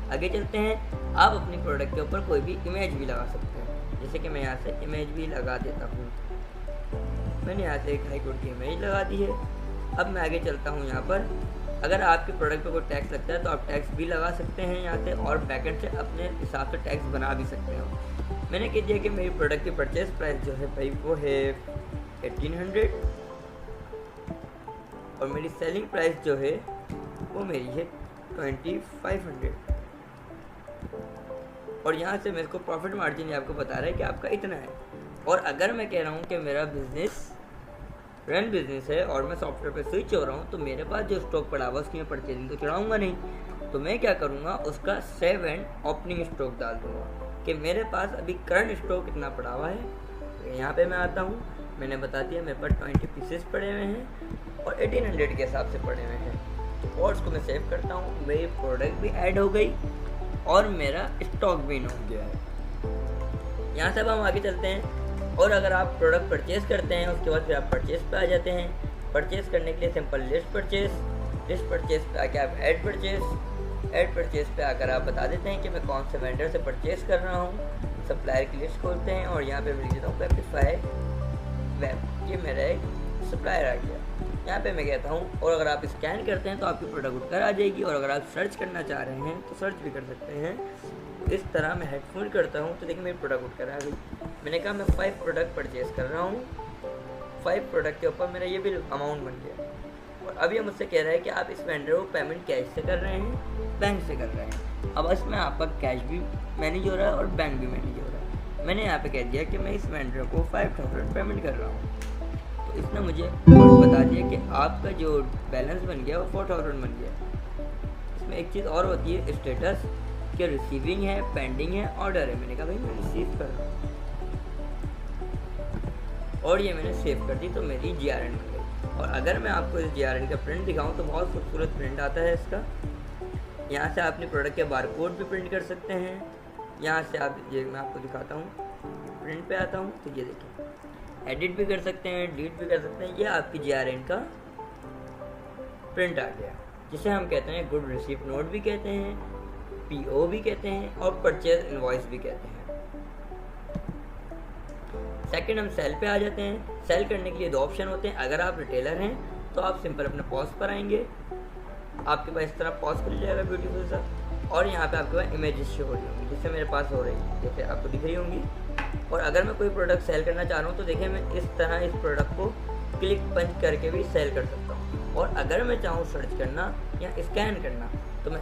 आगे चलते हैं। आप अपनी प्रोडक्ट के ऊपर कोई भी इमेज भी लगा सकते हैं, जैसे कि मैं यहाँ से इमेज भी लगा देता हूँ। मैंने यहाँ से एक हाई कोर्ट की इमेज लगा दी है। अब मैं आगे चलता हूँ। यहाँ पर अगर आपके प्रोडक्ट पे कोई टैक्स लगता है तो आप टैक्स भी लगा सकते हैं यहाँ से, और बैकेंड से अपने हिसाब से टैक्स बना भी सकते हो। मैंने कह दिया कि मेरी प्रोडक्ट की परचेज प्राइस जो है भाई वो है 1800, और मेरी सेलिंग प्राइस जो है वो मेरी है 2500। और यहाँ से मेरे को प्रॉफिट मार्जिन आपको बता रहा है कि आपका इतना है। और अगर मैं कह रहा हूँ कि मेरा रन बिजनेस है और मैं सॉफ्टवेयर पे स्विच हो रहा हूँ, तो मेरे पास जो स्टॉक पड़ा हुआ उसकी मैं परचेजिंग तो चढ़ाऊँगा नहीं, तो मैं क्या करूँगा, उसका सेव एंड ओपनिंग स्टॉक डाल दूँगा कि मेरे पास अभी करंट स्टॉक कितना पड़ा हुआ है। तो यहाँ पे मैं आता हूँ, मैंने बता दिया मेरे पास 20 पीसेस पड़े हुए हैं और 1800 के हिसाब से पड़े हुए हैं, और उसको मैं सेव करता हूँ। मेरी प्रोडक्ट भी ऐड हो गई और मेरा स्टॉक भी इन हो गया है। यहाँ से अब हम आगे चलते हैं। और अगर आप प्रोडक्ट परचेज करते हैं उसके बाद फिर आप परचेज पे आ जाते हैं। परचेज करने के लिए सिंपल लिस्ट परचेज पे आके आप ऐड परचेज पे आकर आप बता देते हैं कि मैं कौन से वेंडर से परचेज कर रहा हूँ। सप्लायर की लिस्ट खोलते हैं और यहाँ पे मैं लिख देता हूँ वेबिफाई वेब, ये मेरा एक सप्लायर आ गया। यहाँ पे मैं कहता हूँ, और अगर आप स्कैन करते हैं तो आपकी प्रोडक्ट उठकर आ जाएगी, और अगर आप सर्च करना चाह रहे हैं तो सर्च भी कर सकते हैं। इस तरह मैं हेडफोन करता हूँ तो देखिए मेरी प्रोडक्ट उठकर आ गई। मैंने कहा मैं 5 प्रोडक्ट परचेज कर रहा हूँ, 5 प्रोडक्ट के ऊपर मेरा ये भी अमाउंट बन गया। और अभी मुझसे कह रहा है कि आप इस वेंडर को पेमेंट कैश से कर रहे हैं, बैंक से कर रहे हैं। अब इसमें आपका कैश भी मैनेज हो रहा है और बैंक भी मैनेज हो रहा है। मैंने यहाँ पे कह दिया कि मैं इस वेंडर को 5000 पेमेंट कर रहा हूँ, तो इसने मुझे बता दिया कि आपका जो बैलेंस बन गया वो 4000 बन गया। इसमें एक चीज़ और होती है स्टेटस, कि रिसीविंग है, पेंडिंग है, ऑर्डर है। मैंने कहा भाई मैं रिसीव कर रहा हूँ, और ये मैंने सेव कर दी, तो मेरी GRN बन गई। और अगर मैं आपको इस GRN का प्रिंट दिखाऊं तो बहुत खूबसूरत प्रिंट आता है इसका। यहाँ से आप अपने प्रोडक्ट के बारकोड भी प्रिंट कर सकते हैं। यहाँ से आप, ये मैं आपको दिखाता हूँ, प्रिंट पे आता हूँ तो ये देखिए, एडिट भी कर सकते हैं, डिलीट भी कर सकते हैं। ये आपकी GRN का प्रिंट आ गया, जिसे हम कहते हैं गुड रिसीप्ट नोट भी कहते हैं, PO भी कहते हैं, और परचेज इनवॉइस भी कहते हैं। सेकंड हम सेल पे आ जाते हैं। सेल करने के लिए 2 ऑप्शन होते हैं। अगर आप रिटेलर हैं तो आप सिंपल अपने पॉज पर आएंगे, आपके पास इस तरह पॉज खुल जाएगा ब्यूटीफुल सा, और यहाँ पे आपके पास इमेजेस शो हो रही होंगी, जिससे मेरे पास हो रही है, जैसे आपको दिख रही होंगी। और अगर मैं कोई प्रोडक्ट सेल करना चाह रहा हूँ तो देखिए मैं इस तरह इस प्रोडक्ट को क्लिक पंच करके भी सेल कर सकता हूँ। और अगर मैं चाहूँ सर्च करना या स्कैन करना तो मैं